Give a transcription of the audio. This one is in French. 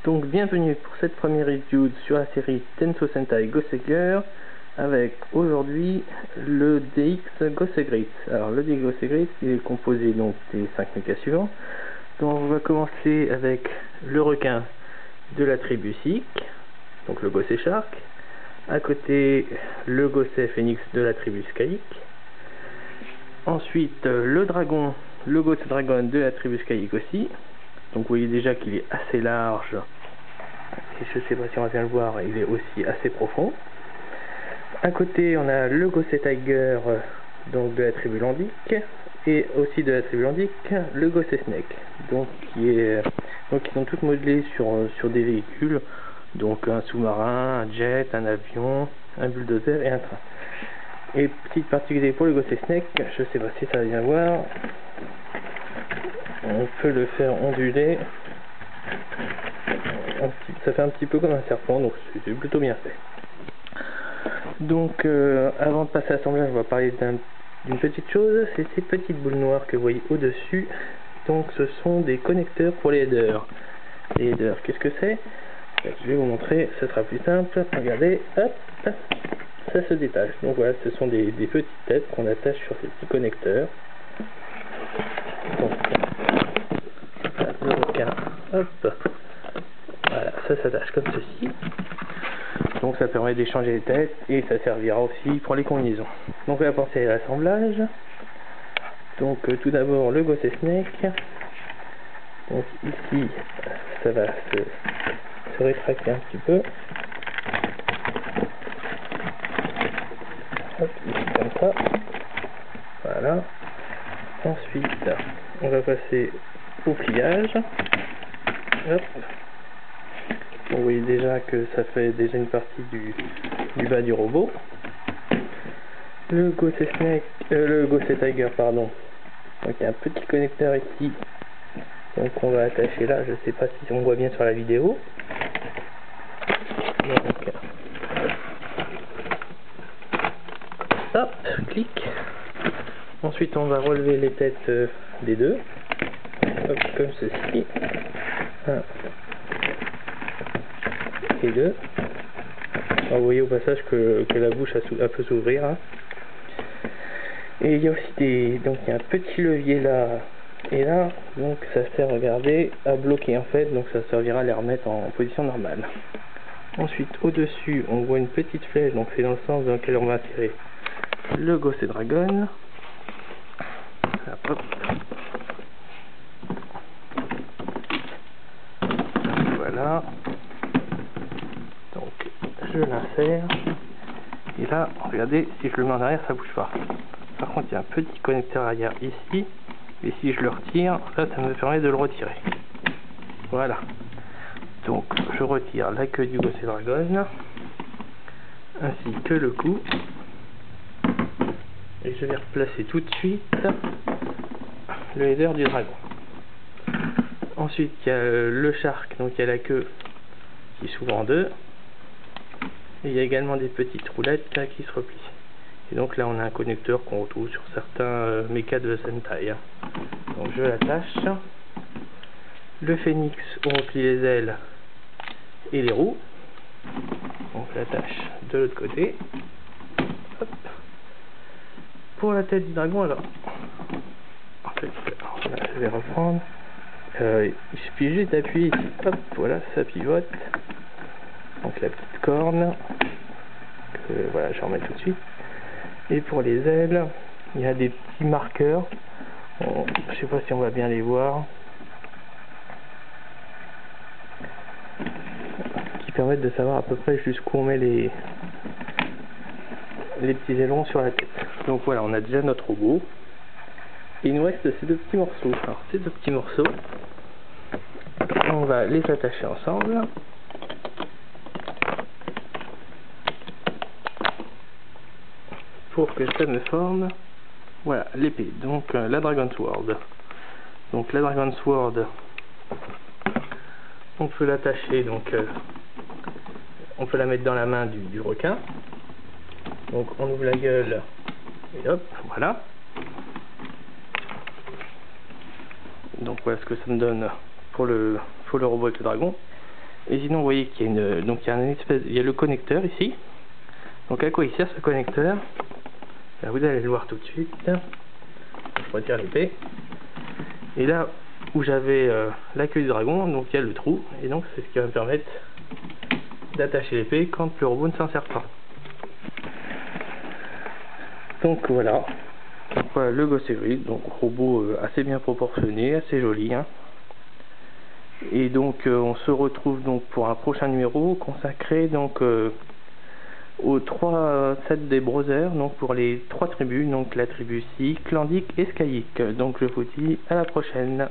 Donc bienvenue pour cette première review sur la série Tenso Sentai Goseiger avec aujourd'hui le DX Goseiger. Alors le DX Goseiger il est composé donc des 5 mechas suivants. Donc on va commencer avec le requin de la tribu Sikh, donc le Gosei Shark. À côté le Gosei Phoenix de la tribu Skyik. Ensuite le dragon, le Gosei Dragon de la tribu Skyik aussi. Donc vous voyez déjà qu'il est assez large, et je sais pas si on va bien le voir, il est aussi assez profond. À côté on a le Gosei Tiger, donc de la tribu Landic, et aussi de la tribu Landic, le Gosei Snake, donc ils sont tous modelés sur des véhicules, donc un sous-marin, un jet, un avion, un bulldozer et un train. Et petite particularité pour le Gosei Snake, je sais pas si ça va bien voir, on peut le faire onduler, ça fait un petit peu comme un serpent, donc c'est plutôt bien fait. Donc avant de passer à l'assemblage, on va parler d'une petite chose, c'est ces petites boules noires que vous voyez au dessus. Donc ce sont des connecteurs pour les headers. Les headers, qu'est-ce que c'est? Je vais vous montrer, ce sera plus simple. Regardez, hop, ça se détache. Donc voilà, ce sont des petites têtes qu'on attache sur ces petits connecteurs. Donc le requin, hop, voilà, ça s'attache comme ceci. Donc ça permet d'échanger les têtes et ça servira aussi pour les combinaisons. Donc on va penser à l'assemblage. Donc tout d'abord le Gosei Snake. Donc ici ça va se rétracter un petit peu. Hop, ici comme ça. Voilà. Ensuite on va passer au pliage. Hop. Vous voyez déjà que ça fait déjà une partie du bas du robot. Le Gosei Snake, le Gosei Tiger, pardon. Donc il y a un petit connecteur ici. Donc on va attacher là. Je sais pas si on voit bien sur la vidéo. Donc, hop, clic. Ensuite on va relever les têtes des deux. Hop, comme ceci. 1 et 2. Alors, vous voyez au passage que la bouche peut s'ouvrir. Hein. Et il y a aussi donc il y a un petit levier là et là, donc ça sert, regardez, à bloquer en fait, donc ça servira à les remettre en position normale. Ensuite au dessus on voit une petite flèche, donc c'est dans le sens dans lequel on va tirer le Gosei Dragon. Hop. Voilà. Donc je l'insère. Et là, regardez, si je le mets en arrière, ça bouge pas. Par contre, il y a un petit connecteur arrière ici. Et si je le retire, là, ça me permet de le retirer. Voilà. Donc, je retire la queue du Gosei Dragon, ainsi que le cou. Et je vais replacer tout de suite le header du dragon. Ensuite, il y a le shark, donc il y a la queue qui s'ouvre en deux. Et il y a également des petites roulettes là, qui se replient. Et donc là on a un connecteur qu'on retrouve sur certains mechas de Sentai. Donc je l'attache. Le phénix, on replie les ailes et les roues. Donc je l'attache de l'autre côté. Hop. Pour la tête du dragon, alors en fait, là, je vais reprendre. Il suffit juste d'appuyer ici. Hop, voilà, ça pivote. Donc la petite corne, que voilà, je remets tout de suite. Et pour les ailes, il y a des petits marqueurs. Je sais pas si on va bien les voir. Qui permettent de savoir à peu près jusqu'où on met les petits ailerons sur la tête. Donc voilà, on a déjà notre robot. Et il nous reste ces deux petits morceaux. Alors ces deux petits morceaux, on va les attacher ensemble. Pour que ça me forme, voilà, l'épée, donc la Dragon Sword. Donc la Dragon Sword, on peut l'attacher, donc on peut la mettre dans la main du requin. Donc on ouvre la gueule, et hop, voilà. Donc voilà ce que ça me donne pour le robot avec le dragon. Et sinon vous voyez qu'il y a il y a le connecteur ici. Donc à quoi il sert ce connecteur? Là, vous allez le voir tout de suite. Je retire l'épée. Et là où j'avais la queue du dragon, donc il y a le trou, et donc c'est ce qui va me permettre d'attacher l'épée quand le robot ne s'en sert pas. Donc voilà. Donc voilà le Ghost Evil, donc robot assez bien proportionné, assez joli, hein. Et donc on se retrouve donc pour un prochain numéro consacré donc aux 3 sets des Brothers, donc pour les 3 tribus, donc la tribu Sik, Clandic et Skayik. Donc je vous dis à la prochaine.